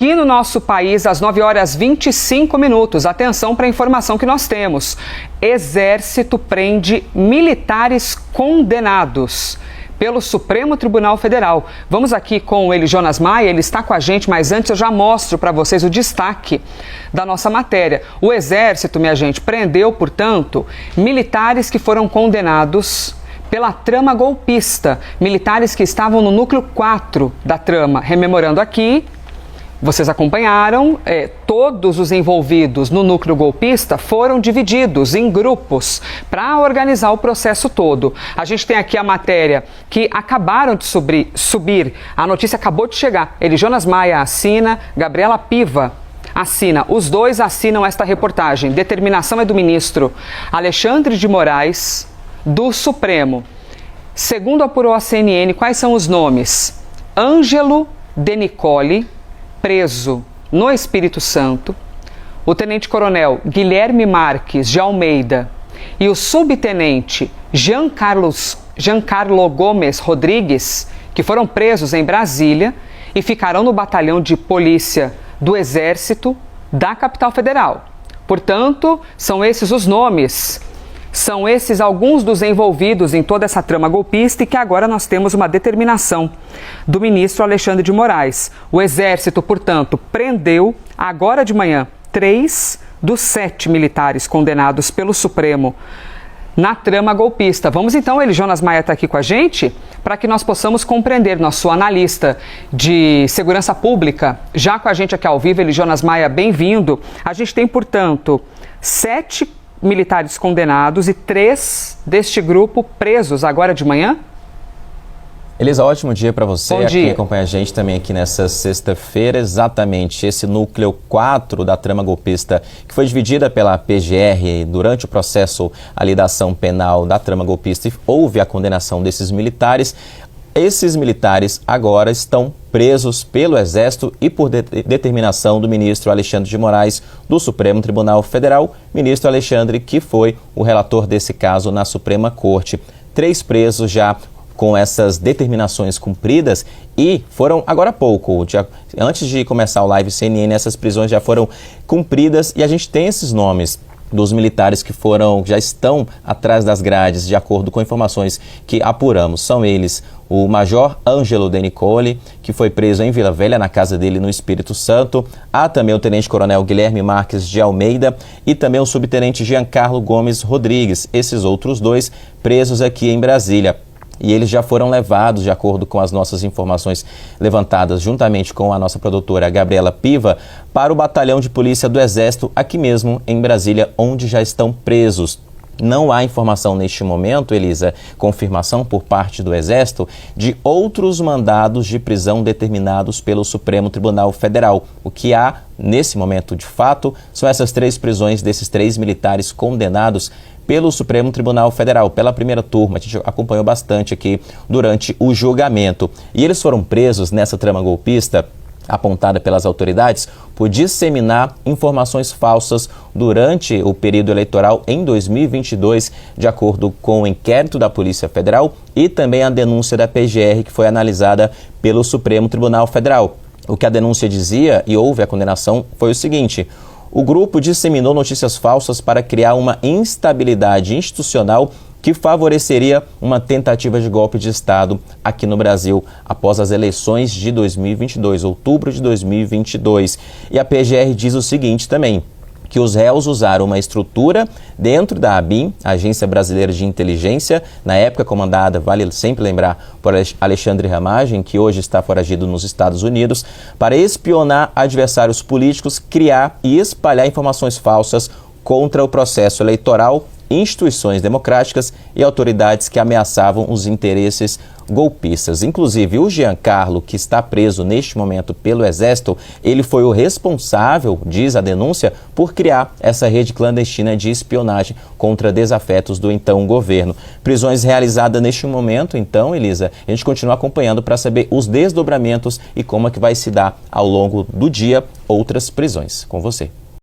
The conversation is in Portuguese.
Aqui no nosso país, às 9h25. Atenção para a informação que nós temos. Exército prende militares condenados pelo Supremo Tribunal Federal. Vamos aqui com ele, Jonas Maia, ele está com a gente, mas antes eu já mostro para vocês o destaque da nossa matéria. O Exército, minha gente, prendeu, portanto, militares que foram condenados pela trama golpista, militares que estavam no núcleo 4 da trama. Rememorando aqui, vocês acompanharam, todos os envolvidos no núcleo golpista foram divididos em grupos para organizar o processo todo. A gente tem aqui a matéria que acabaram de subir, a notícia acabou de chegar. Ele, Jonas Maia, assina, Gabriela Piva assina. Os dois assinam esta reportagem. Determinação é do ministro Alexandre de Moraes, do Supremo. Segundo apurou a CNN, quais são os nomes? Ângelo Denicoli, preso no Espírito Santo, o tenente-coronel Guilherme Marques de Almeida e o subtenente Giancarlo Gomes Rodrigues, que foram presos em Brasília e ficarão no batalhão de polícia do Exército da capital federal. Portanto, são esses os nomes. São esses alguns dos envolvidos em toda essa trama golpista e que agora nós temos uma determinação do ministro Alexandre de Moraes. O Exército, portanto, prendeu agora de manhã 3 dos 7 militares condenados pelo Supremo na trama golpista. Vamos então, ele, Jonas Maia, está aqui com a gente para que nós possamos compreender. Nosso analista de segurança pública, já com a gente aqui ao vivo, ele, Jonas Maia, bem-vindo. A gente tem, portanto, 7 militares condenados e 3 deste grupo presos agora de manhã? Elisa, ótimo dia para você. Bom dia. Aqui acompanha a gente também aqui nessa sexta-feira. Exatamente, esse núcleo 4 da trama golpista que foi dividida pela PGR durante o processo ali da ação penal da trama golpista e houve a condenação desses militares. Esses militares agora estão presos pelo Exército e por determinação do ministro Alexandre de Moraes do Supremo Tribunal Federal. Ministro Alexandre, que foi o relator desse caso na Suprema Corte. 3 presos já com essas determinações cumpridas e foram agora há pouco, antes de começar o live CNN, essas prisões já foram cumpridas e a gente tem esses nomes dos militares que já estão atrás das grades, de acordo com informações que apuramos. São eles o Major Ângelo Denicoli, que foi preso em Vila Velha, na casa dele no Espírito Santo. Há também o tenente-coronel Guilherme Marques de Almeida e também o subtenente Giancarlo Gomes Rodrigues. Esses outros 2 presos aqui em Brasília. E eles já foram levados, de acordo com as nossas informações levantadas juntamente com a nossa produtora Gabriela Piva, para o batalhão de polícia do Exército, aqui mesmo em Brasília, onde já estão presos. Não há informação neste momento, Elisa, confirmação por parte do Exército de outros mandados de prisão determinados pelo Supremo Tribunal Federal. O que há nesse momento, de fato, são essas 3 prisões desses 3 militares condenados pelo Supremo Tribunal Federal, pela primeira turma. A gente acompanhou bastante aqui durante o julgamento. E eles foram presos nessa trama golpista apontada pelas autoridades por disseminar informações falsas durante o período eleitoral em 2022, de acordo com o inquérito da Polícia Federal e também a denúncia da PGR, que foi analisada pelo Supremo Tribunal Federal. O que a denúncia dizia, e houve a condenação, foi o seguinte: o grupo disseminou notícias falsas para criar uma instabilidade institucional que favoreceria uma tentativa de golpe de Estado aqui no Brasil após as eleições de 2022, outubro de 2022. E a PGR diz o seguinte também, que os réus usaram uma estrutura dentro da ABIN, Agência Brasileira de Inteligência, na época comandada, vale sempre lembrar, por Alexandre Ramagem, que hoje está foragido nos Estados Unidos, para espionar adversários políticos, criar e espalhar informações falsas contra o processo eleitoral, instituições democráticas e autoridades que ameaçavam os interesses golpistas. Inclusive, o Giancarlo, que está preso neste momento pelo Exército, ele foi o responsável, diz a denúncia, por criar essa rede clandestina de espionagem contra desafetos do então governo. Prisões realizadas neste momento, então, Elisa, a gente continua acompanhando para saber os desdobramentos e como é que vai se dar ao longo do dia outras prisões. Com você.